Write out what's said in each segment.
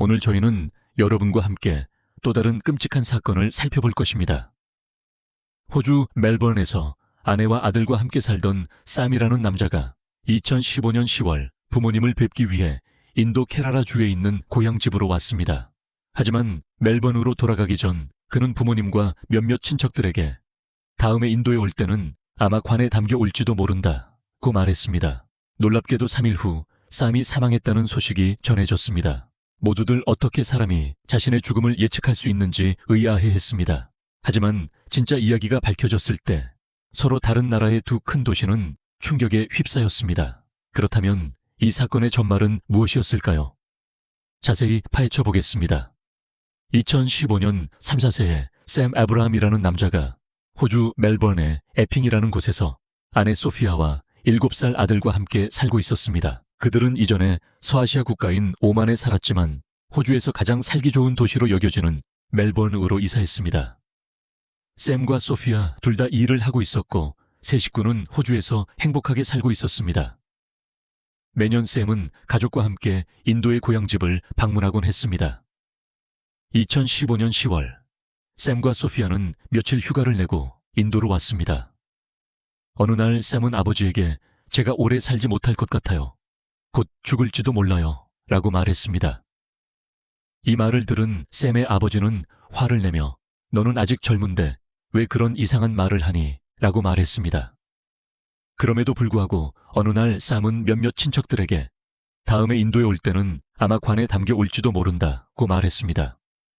오늘 저희는 여러분과 함께 또 다른 끔찍한 사건을 살펴볼 것입니다. 호주 멜번에서 아내와 아들과 함께 살던 쌈이라는 남자가 2015년 10월 부모님을 뵙기 위해 인도 케라라 주에 있는 고향집으로 왔습니다. 하지만 멜번으로 돌아가기 전 그는 부모님과 몇몇 친척들에게 다음에 인도에 올 때는 아마 관에 담겨 올지도 모른다고 말했습니다. 놀랍게도 3일 후 쌈이 사망했다는 소식이 전해졌습니다. 모두들 어떻게 사람이 자신의 죽음을 예측할 수 있는지 의아해했습니다. 하지만 진짜 이야기가 밝혀졌을 때 서로 다른 나라의 두 큰 도시는 충격에 휩싸였습니다. 그렇다면 이 사건의 전말은 무엇이었을까요? 자세히 파헤쳐 보겠습니다. 2015년 3, 4세의 샘 아브라함이라는 남자가 호주 멜번의 에핑이라는 곳에서 아내 소피아와 7살 아들과 함께 살고 있었습니다. 그들은 이전에 서아시아 국가인 오만에 살았지만 호주에서 가장 살기 좋은 도시로 여겨지는 멜번으로 이사했습니다. 샘과 소피아 둘 다 일을 하고 있었고 세 식구는 호주에서 행복하게 살고 있었습니다. 매년 샘은 가족과 함께 인도의 고향집을 방문하곤 했습니다. 2015년 10월 샘과 소피아는 며칠 휴가를 내고 인도로 왔습니다. 어느 날 샘은 아버지에게 제가 오래 살지 못할 것 같아요. 곧 죽을지도 몰라요. 라고 말했습니다. 이 말을 들은 샘의 아버지는 화를 내며 너는 아직 젊은데 왜 그런 이상한 말을 하니? 라고 말했습니다. 그럼에도 불구하고 어느 날 샘은 몇몇 친척들에게 다음에 인도에 올 때는 아마 관에 담겨 올지도 모른다고 말했습니다.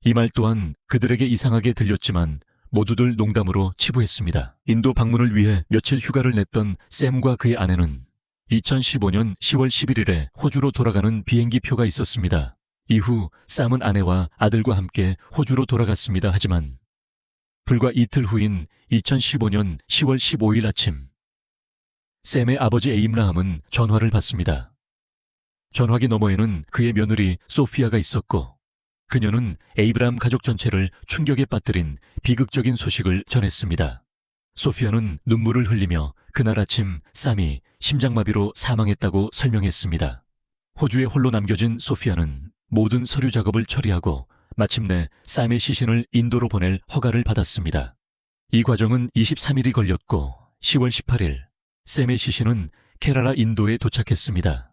이 말 또한 그들에게 이상하게 들렸지만 모두들 농담으로 치부했습니다. 인도 방문을 위해 며칠 휴가를 냈던 샘과 그의 아내는 2015년 10월 11일에 호주로 돌아가는 비행기 표가 있었습니다. 이후 샘은 아내와 아들과 함께 호주로 돌아갔습니다. 하지만 불과 이틀 후인 2015년 10월 15일 아침 샘의 아버지 에임라함은 전화를 받습니다. 전화기 너머에는 그의 며느리 소피아가 있었고 그녀는 에이브라함 가족 전체를 충격에 빠뜨린 비극적인 소식을 전했습니다. 소피아는 눈물을 흘리며 그날 아침 쌈이 심장마비로 사망했다고 설명했습니다. 호주에 홀로 남겨진 소피아는 모든 서류 작업을 처리하고 마침내 쌈의 시신을 인도로 보낼 허가를 받았습니다. 이 과정은 23일이 걸렸고 10월 18일 샘의 시신은 케라라 인도에 도착했습니다.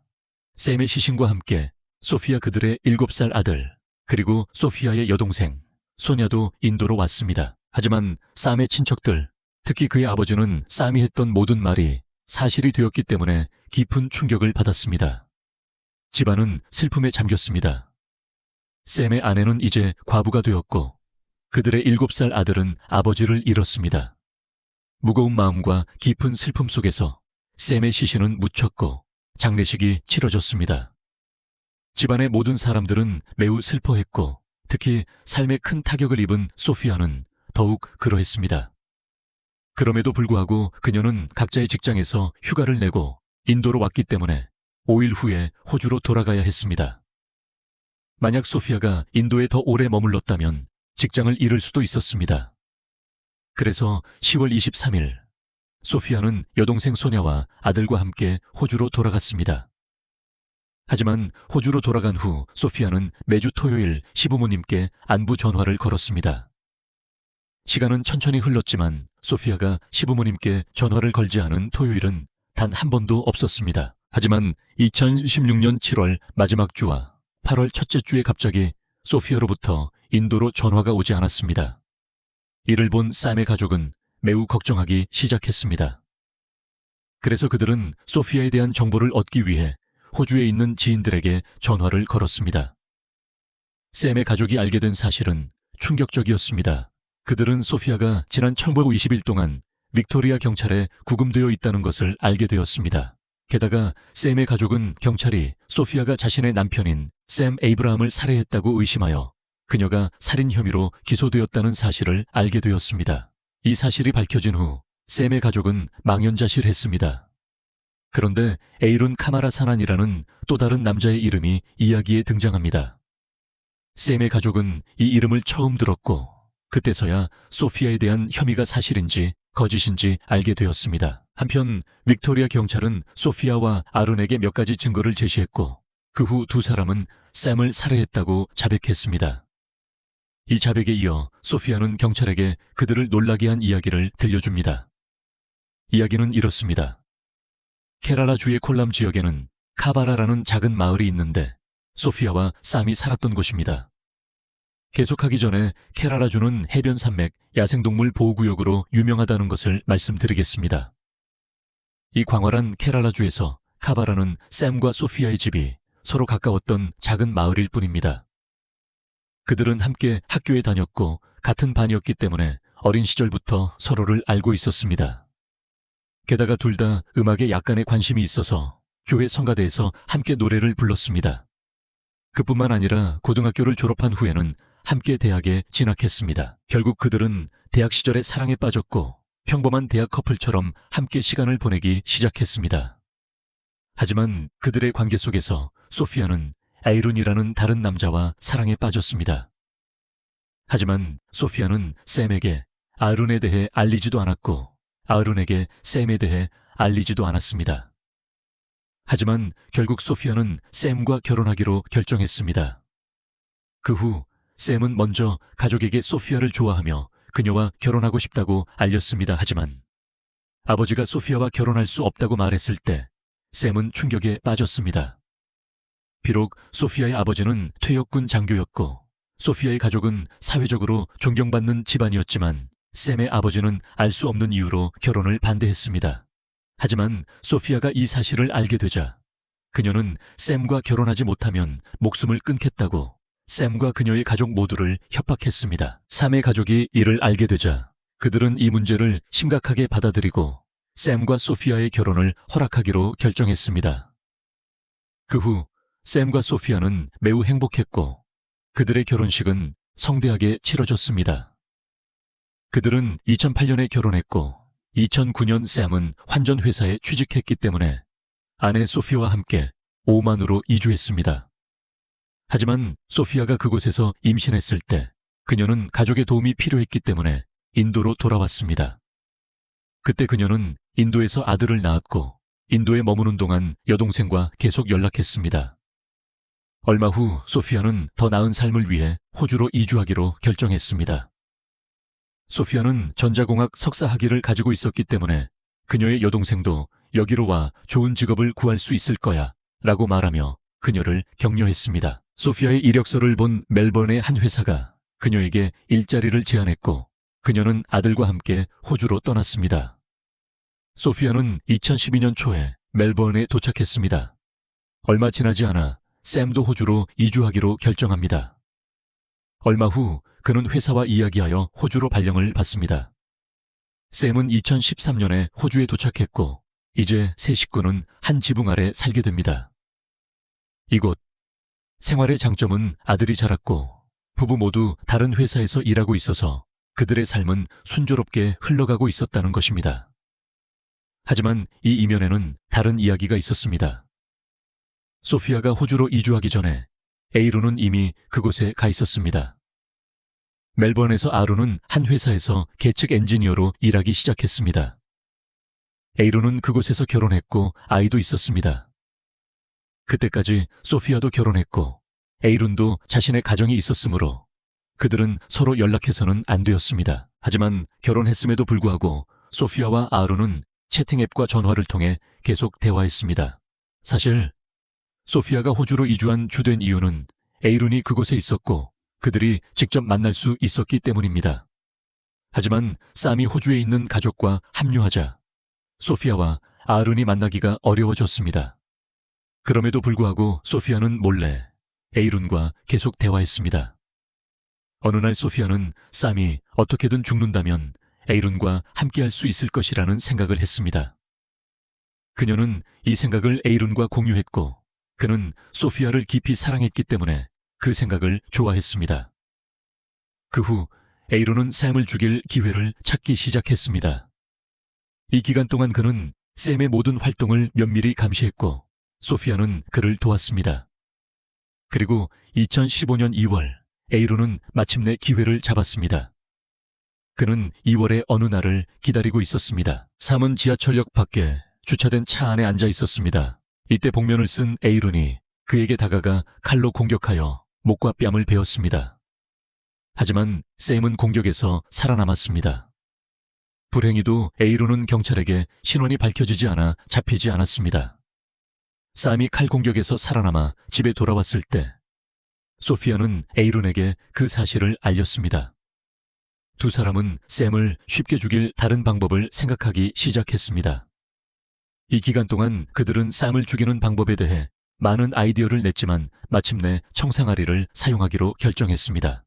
샘의 시신과 함께 소피아 그들의 7살 아들 그리고 소피아의 여동생 소냐도 인도로 왔습니다. 하지만 쌈의 친척들, 특히 그의 아버지는 쌈이 했던 모든 말이 사실이 되었기 때문에 깊은 충격을 받았습니다. 집안은 슬픔에 잠겼습니다. 샘의 아내는 이제 과부가 되었고 그들의 7살 아들은 아버지를 잃었습니다. 무거운 마음과 깊은 슬픔 속에서 샘의 시신은 묻혔고 장례식이 치러졌습니다. 집안의 모든 사람들은 매우 슬퍼했고 특히 삶에 큰 타격을 입은 소피아는 더욱 그러했습니다. 그럼에도 불구하고 그녀는 각자의 직장에서 휴가를 내고 인도로 왔기 때문에 5일 후에 호주로 돌아가야 했습니다. 만약 소피아가 인도에 더 오래 머물렀다면 직장을 잃을 수도 있었습니다. 그래서 10월 23일 소피아는 여동생 소냐와 아들과 함께 호주로 돌아갔습니다. 하지만 호주로 돌아간 후 소피아는 매주 토요일 시부모님께 안부 전화를 걸었습니다. 시간은 천천히 흘렀지만 소피아가 시부모님께 전화를 걸지 않은 토요일은 단 한 번도 없었습니다. 하지만 2016년 7월 마지막 주와 8월 첫째 주에 갑자기 소피아로부터 인도로 전화가 오지 않았습니다. 이를 본 쌈의 가족은 매우 걱정하기 시작했습니다. 그래서 그들은 소피아에 대한 정보를 얻기 위해 호주에 있는 지인들에게 전화를 걸었습니다. 샘의 가족이 알게 된 사실은 충격적이었습니다. 그들은 소피아가 지난 1920일 동안 빅토리아 경찰에 구금되어 있다는 것을 알게 되었습니다. 게다가 샘의 가족은 경찰이 소피아가 자신의 남편인 샘 에이브라함을 살해했다고 의심하여 그녀가 살인 혐의로 기소되었다는 사실을 알게 되었습니다. 이 사실이 밝혀진 후 샘의 가족은 망연자실했습니다. 그런데 에이룬 카마라 사난이라는 또 다른 남자의 이름이 이야기에 등장합니다. 샘의 가족은 이 이름을 처음 들었고 그때서야 소피아에 대한 혐의가 사실인지 거짓인지 알게 되었습니다. 한편 빅토리아 경찰은 소피아와 아른에게 몇 가지 증거를 제시했고 그 후 두 사람은 샘을 살해했다고 자백했습니다. 이 자백에 이어 소피아는 경찰에게 그들을 놀라게 한 이야기를 들려줍니다. 이야기는 이렇습니다. 케라라주의 콜람 지역에는 카바라라는 작은 마을이 있는데 소피아와 쌈이 살았던 곳입니다. 계속하기 전에 케라라주는 해변 산맥 야생동물 보호구역으로 유명하다는 것을 말씀드리겠습니다. 이 광활한 케라라주에서 카바라는 샘과 소피아의 집이 서로 가까웠던 작은 마을일 뿐입니다. 그들은 함께 학교에 다녔고 같은 반이었기 때문에 어린 시절부터 서로를 알고 있었습니다. 게다가 둘 다 음악에 약간의 관심이 있어서 교회 성가대에서 함께 노래를 불렀습니다. 그뿐만 아니라 고등학교를 졸업한 후에는 함께 대학에 진학했습니다. 결국 그들은 대학 시절에 사랑에 빠졌고 평범한 대학 커플처럼 함께 시간을 보내기 시작했습니다. 하지만 그들의 관계 속에서 소피아는 에이룬이라는 다른 남자와 사랑에 빠졌습니다. 하지만 소피아는 샘에게 아룬에 대해 알리지도 않았고 아룬에게 샘에 대해 알리지도 않았습니다. 하지만 결국 소피아는 샘과 결혼하기로 결정했습니다. 그 후 샘은 먼저 가족에게 소피아를 좋아하며 그녀와 결혼하고 싶다고 알렸습니다. 하지만 아버지가 소피아와 결혼할 수 없다고 말했을 때 샘은 충격에 빠졌습니다. 비록 소피아의 아버지는 퇴역군 장교였고 소피아의 가족은 사회적으로 존경받는 집안이었지만 샘의 아버지는 알 수 없는 이유로 결혼을 반대했습니다. 하지만 소피아가 이 사실을 알게 되자 그녀는 샘과 결혼하지 못하면 목숨을 끊겠다고 샘과 그녀의 가족 모두를 협박했습니다. 샘의 가족이 이를 알게 되자 그들은 이 문제를 심각하게 받아들이고 샘과 소피아의 결혼을 허락하기로 결정했습니다. 그 후 샘과 소피아는 매우 행복했고 그들의 결혼식은 성대하게 치러졌습니다. 그들은 2008년에 결혼했고 2009년 샘은 환전회사에 취직했기 때문에 아내 소피아와 함께 오만으로 이주했습니다. 하지만 소피아가 그곳에서 임신했을 때 그녀는 가족의 도움이 필요했기 때문에 인도로 돌아왔습니다. 그때 그녀는 인도에서 아들을 낳았고 인도에 머무는 동안 여동생과 계속 연락했습니다. 얼마 후 소피아는 더 나은 삶을 위해 호주로 이주하기로 결정했습니다. 소피아는 전자공학 석사 학위를 가지고 있었기 때문에 그녀의 여동생도 여기로 와 좋은 직업을 구할 수 있을 거야 라고 말하며 그녀를 격려했습니다. 소피아의 이력서를 본 멜번의 한 회사가 그녀에게 일자리를 제안했고 그녀는 아들과 함께 호주로 떠났습니다. 소피아는 2012년 초에 멜번에 도착했습니다. 얼마 지나지 않아 샘도 호주로 이주하기로 결정합니다. 얼마 후 그는 회사와 이야기하여 호주로 발령을 받습니다. 샘은 2013년에 호주에 도착했고 이제 세 식구는 한 지붕 아래 살게 됩니다. 이곳 생활의 장점은 아들이 자랐고 부부 모두 다른 회사에서 일하고 있어서 그들의 삶은 순조롭게 흘러가고 있었다는 것입니다. 하지만 이 이면에는 다른 이야기가 있었습니다. 소피아가 호주로 이주하기 전에 에이룬은 이미 그곳에 가 있었습니다. 멜번에서 아룬은 한 회사에서 계측 엔지니어로 일하기 시작했습니다. 에이룬은 그곳에서 결혼했고 아이도 있었습니다. 그때까지 소피아도 결혼했고 에이룬도 자신의 가정이 있었으므로 그들은 서로 연락해서는 안 되었습니다. 하지만 결혼했음에도 불구하고 소피아와 아룬은 채팅앱과 전화를 통해 계속 대화했습니다. 사실 소피아가 호주로 이주한 주된 이유는 에이룬이 그곳에 있었고 그들이 직접 만날 수 있었기 때문입니다. 하지만 쌈이 호주에 있는 가족과 합류하자 소피아와 아룬이 만나기가 어려워졌습니다. 그럼에도 불구하고 소피아는 몰래 에이룬과 계속 대화했습니다. 어느 날 소피아는 쌈이 어떻게든 죽는다면 에이룬과 함께할 수 있을 것이라는 생각을 했습니다. 그녀는 이 생각을 에이룬과 공유했고 그는 소피아를 깊이 사랑했기 때문에 그 생각을 좋아했습니다. 그 후 에이룬은 샘을 죽일 기회를 찾기 시작했습니다. 이 기간 동안 그는 샘의 모든 활동을 면밀히 감시했고 소피아는 그를 도왔습니다. 그리고 2015년 2월 에이룬은 마침내 기회를 잡았습니다. 그는 2월의 어느 날을 기다리고 있었습니다. 샘은 지하철역 밖에 주차된 차 안에 앉아 있었습니다. 이때 복면을 쓴 에이룬이 그에게 다가가 칼로 공격하여 목과 뺨을 베었습니다. 하지만 샘은 공격에서 살아남았습니다. 불행히도 에이론은 경찰에게 신원이 밝혀지지 않아 잡히지 않았습니다. 쌈이 칼 공격에서 살아남아 집에 돌아왔을 때 소피아는 에이론에게 그 사실을 알렸습니다. 두 사람은 샘을 쉽게 죽일 다른 방법을 생각하기 시작했습니다. 이 기간 동안 그들은 쌈을 죽이는 방법에 대해 많은 아이디어를 냈지만 마침내 청상아리를 사용하기로 결정했습니다.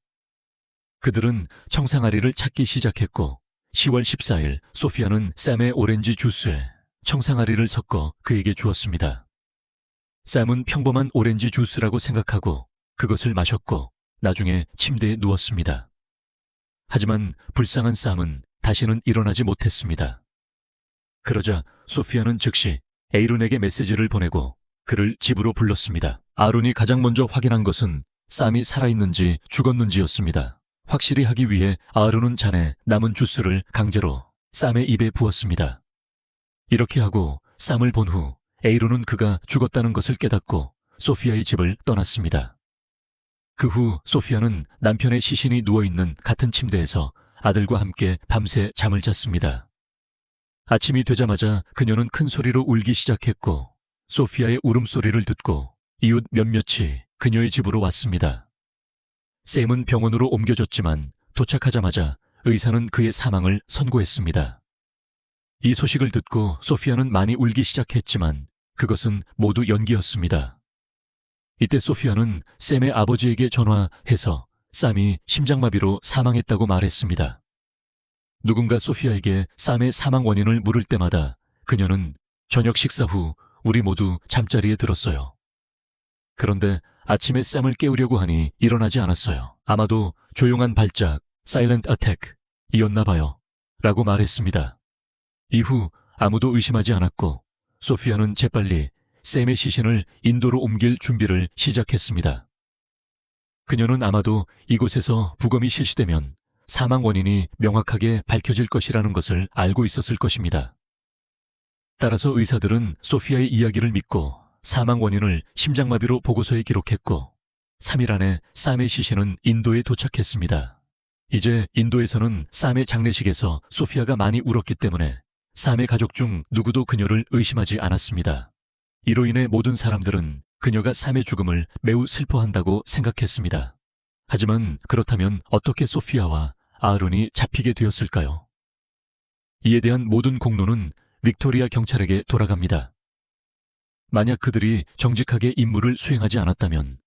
그들은 청상아리를 찾기 시작했고 10월 14일 소피아는 쌈의 오렌지 주스에 청상아리를 섞어 그에게 주었습니다. 쌈은 평범한 오렌지 주스라고 생각하고 그것을 마셨고 나중에 침대에 누웠습니다. 하지만 불쌍한 쌈은 다시는 일어나지 못했습니다. 그러자 소피아는 즉시 에이론에게 메시지를 보내고 그를 집으로 불렀습니다. 아론이 가장 먼저 확인한 것은 쌈이 살아있는지 죽었는지였습니다. 확실히 하기 위해 아론은 잔에 남은 주스를 강제로 쌈의 입에 부었습니다. 이렇게 하고 쌈을 본 후 에이론은 그가 죽었다는 것을 깨닫고 소피아의 집을 떠났습니다. 그 후 소피아는 남편의 시신이 누워있는 같은 침대에서 아들과 함께 밤새 잠을 잤습니다. 아침이 되자마자 그녀는 큰 소리로 울기 시작했고 소피아의 울음소리를 듣고 이웃 몇몇이 그녀의 집으로 왔습니다. 샘은 병원으로 옮겨졌지만 도착하자마자 의사는 그의 사망을 선고했습니다. 이 소식을 듣고 소피아는 많이 울기 시작했지만 그것은 모두 연기였습니다. 이때 소피아는 샘의 아버지에게 전화해서 쌈이 심장마비로 사망했다고 말했습니다. 누군가 소피아에게 쌈의 사망 원인을 물을 때마다 그녀는 저녁 식사 후 우리 모두 잠자리에 들었어요. 그런데 아침에 쌈을 깨우려고 하니 일어나지 않았어요. 아마도 조용한 발작, 사일런트 어택이었나 봐요. 라고 말했습니다. 이후 아무도 의심하지 않았고 소피아는 재빨리 샘의 시신을 인도로 옮길 준비를 시작했습니다. 그녀는 아마도 이곳에서 부검이 실시되면 사망 원인이 명확하게 밝혀질 것이라는 것을 알고 있었을 것입니다. 따라서 의사들은 소피아의 이야기를 믿고 사망 원인을 심장마비로 보고서에 기록했고 3일 안에 쌈의 시신은 인도에 도착했습니다. 이제 인도에서는 쌈의 장례식에서 소피아가 많이 울었기 때문에 쌈의 가족 중 누구도 그녀를 의심하지 않았습니다. 이로 인해 모든 사람들은 그녀가 쌈의 죽음을 매우 슬퍼한다고 생각했습니다. 하지만 그렇다면 어떻게 소피아와 아론이 잡히게 되었을까요? 이에 대한 모든 공로는 빅토리아 경찰에게 돌아갑니다. 만약 그들이 정직하게 임무를 수행하지 않았다면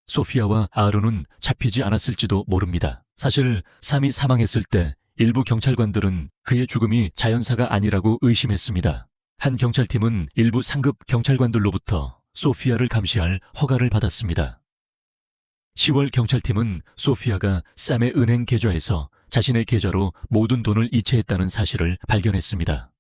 소피아와 아론은 잡히지 않았을지도 모릅니다. 사실 쌈이 사망했을 때 일부 경찰관들은 그의 죽음이 자연사가 아니라고 의심했습니다. 한 경찰팀은 일부 상급 경찰관들로부터 소피아를 감시할 허가를 받았습니다. 10월 경찰팀은 소피아가 쌈의 은행 계좌에서 자신의 계좌로 모든 돈을 이체했다는 사실을 발견했습니다.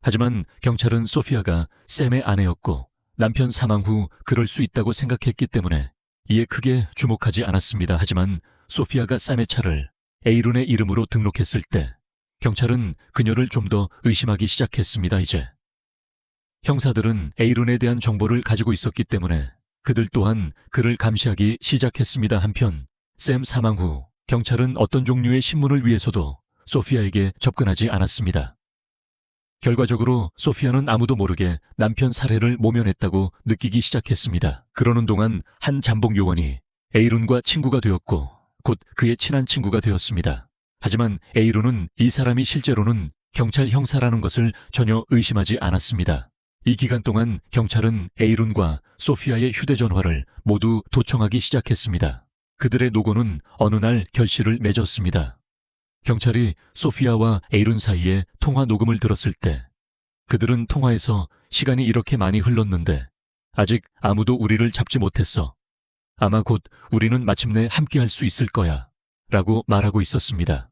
하지만 경찰은 소피아가 샘의 아내였고 남편 사망 후 그럴 수 있다고 생각했기 때문에 이에 크게 주목하지 않았습니다. 하지만 소피아가 쌈의 차를 에이론의 이름으로 등록했을 때 경찰은 그녀를 좀 더 의심하기 시작했습니다. 이제 형사들은 에이론에 대한 정보를 가지고 있었기 때문에 그들 또한 그를 감시하기 시작했습니다. 한편 샘 사망 후 경찰은 어떤 종류의 신문을 위해서도 소피아에게 접근하지 않았습니다. 결과적으로 소피아는 아무도 모르게 남편 살해를 모면했다고 느끼기 시작했습니다. 그러는 동안 한 잠복 요원이 에이론과 친구가 되었고 곧 그의 친한 친구가 되었습니다. 하지만 에이론은 이 사람이 실제로는 경찰 형사라는 것을 전혀 의심하지 않았습니다. 이 기간 동안 경찰은 에이론과 소피아의 휴대전화를 모두 도청하기 시작했습니다. 그들의 노고는 어느 날 결실을 맺었습니다. 경찰이 소피아와 에이론 사이에 통화 녹음을 들었을 때 그들은 통화에서 시간이 이렇게 많이 흘렀는데 아직 아무도 우리를 잡지 못했어. 아마 곧 우리는 마침내 함께할 수 있을 거야. 라고 말하고 있었습니다.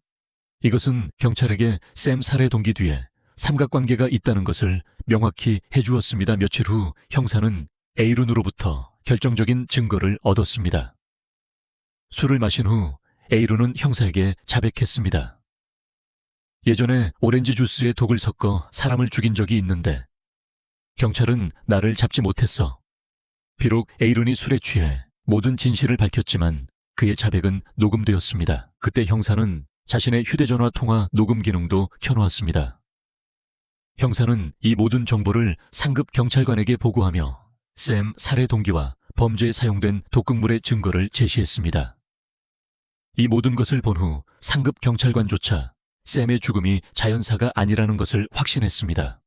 이것은 경찰에게 샘 살해 동기 뒤에 삼각관계가 있다는 것을 명확히 해주었습니다. 며칠 후 형사는 에이론으로부터 결정적인 증거를 얻었습니다. 술을 마신 후 에이론은 형사에게 자백했습니다. 예전에 오렌지 주스에 독을 섞어 사람을 죽인 적이 있는데 경찰은 나를 잡지 못했어. 비록 에이론이 술에 취해 모든 진실을 밝혔지만 그의 자백은 녹음되었습니다. 그때 형사는 자신의 휴대전화 통화 녹음 기능도 켜놓았습니다. 형사는 이 모든 정보를 상급 경찰관에게 보고하며 샘 살해 동기와 범죄에 사용된 독극물의 증거를 제시했습니다. 이 모든 것을 본 후 상급 경찰관조차 샘의 죽음이 자연사가 아니라는 것을 확신했습니다.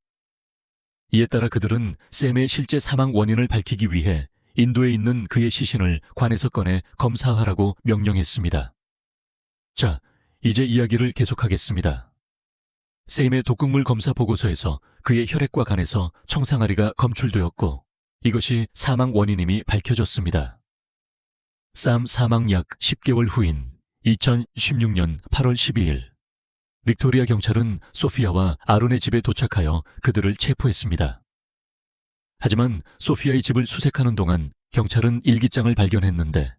이에 따라 그들은 샘의 실제 사망 원인을 밝히기 위해 인도에 있는 그의 시신을 관에서 꺼내 검사하라고 명령했습니다. 자, 이제 이야기를 계속하겠습니다. 샘의 독극물 검사 보고서에서 그의 혈액과 간에서 청상아리가 검출되었고 이것이 사망 원인임이 밝혀졌습니다. 쌈 사망 약 10개월 후인 2016년 8월 12일 빅토리아 경찰은 소피아와 아론의 집에 도착하여 그들을 체포했습니다. 하지만 소피아의 집을 수색하는 동안 경찰은 일기장을 발견했는데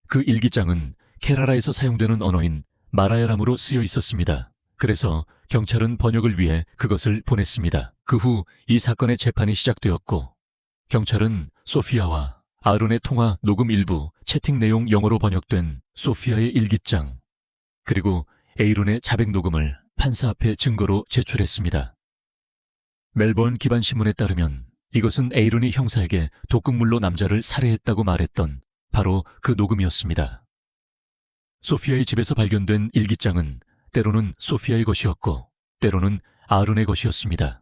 그 일기장은 케라라에서 사용되는 언어인 마라야람으로 쓰여 있었습니다. 그래서 경찰은 번역을 위해 그것을 보냈습니다. 그 후 이 사건의 재판이 시작되었고 경찰은 소피아와 아론의 통화 녹음 일부 채팅 내용 영어로 번역된 소피아의 일기장 그리고 에이론의 자백 녹음을 판사 앞에 증거로 제출했습니다. 멜번 기반신문에 따르면 이것은 에이론이 형사에게 독극물로 남자를 살해했다고 말했던 바로 그 녹음이었습니다. 소피아의 집에서 발견된 일기장은 때로는 소피아의 것이었고 때로는 아론의 것이었습니다.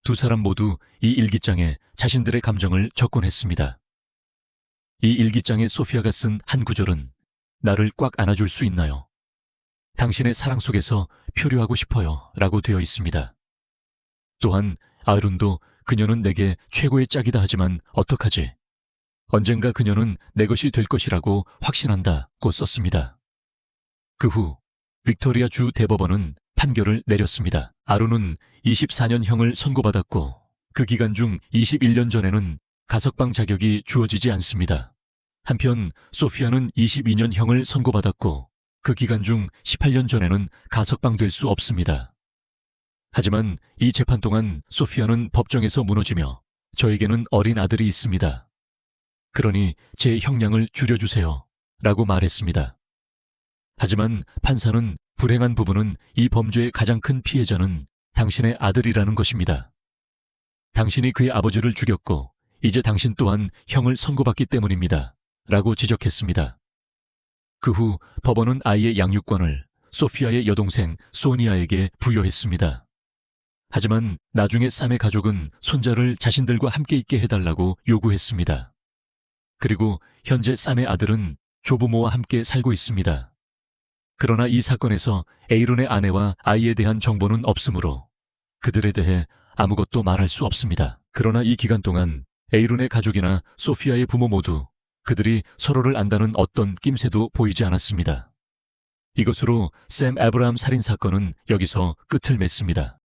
두 사람 모두 이 일기장에 자신들의 감정을 적곤했습니다. 이 일기장에 소피아가 쓴 한 구절은 나를 꽉 안아줄 수 있나요? 당신의 사랑 속에서 표류하고 싶어요 라고 되어 있습니다. 또한 아론도 그녀는 내게 최고의 짝이다 하지만 어떡하지? 언젠가 그녀는 내 것이 될 것이라고 확신한다고 썼습니다. 그 후 빅토리아 주 대법원은 판결을 내렸습니다. 아론은 24년형을 선고받았고 그 기간 중 21년 전에는 가석방 자격이 주어지지 않습니다. 한편 소피아는 22년형을 선고받았고 그 기간 중 18년 전에는 가석방될 수 없습니다. 하지만 이 재판 동안 소피아는 법정에서 무너지며 저에게는 어린 아들이 있습니다. 그러니 제 형량을 줄여주세요 라고 말했습니다. 하지만 판사는 불행한 부분은 이 범죄의 가장 큰 피해자는 당신의 아들이라는 것입니다. 당신이 그의 아버지를 죽였고 이제 당신 또한 형을 선고받기 때문입니다 라고 지적했습니다. 그 후 법원은 아이의 양육권을 소피아의 여동생 소니아에게 부여했습니다. 하지만 나중에 쌈의 가족은 손자를 자신들과 함께 있게 해달라고 요구했습니다. 그리고 현재 쌈의 아들은 조부모와 함께 살고 있습니다. 그러나 이 사건에서 에이론의 아내와 아이에 대한 정보는 없으므로 그들에 대해 아무것도 말할 수 없습니다. 그러나 이 기간 동안 에이론의 가족이나 소피아의 부모 모두 그들이 서로를 안다는 어떤 낌새도 보이지 않았습니다. 이것으로 샘 에브라함 살인 사건은 여기서 끝을 맺습니다.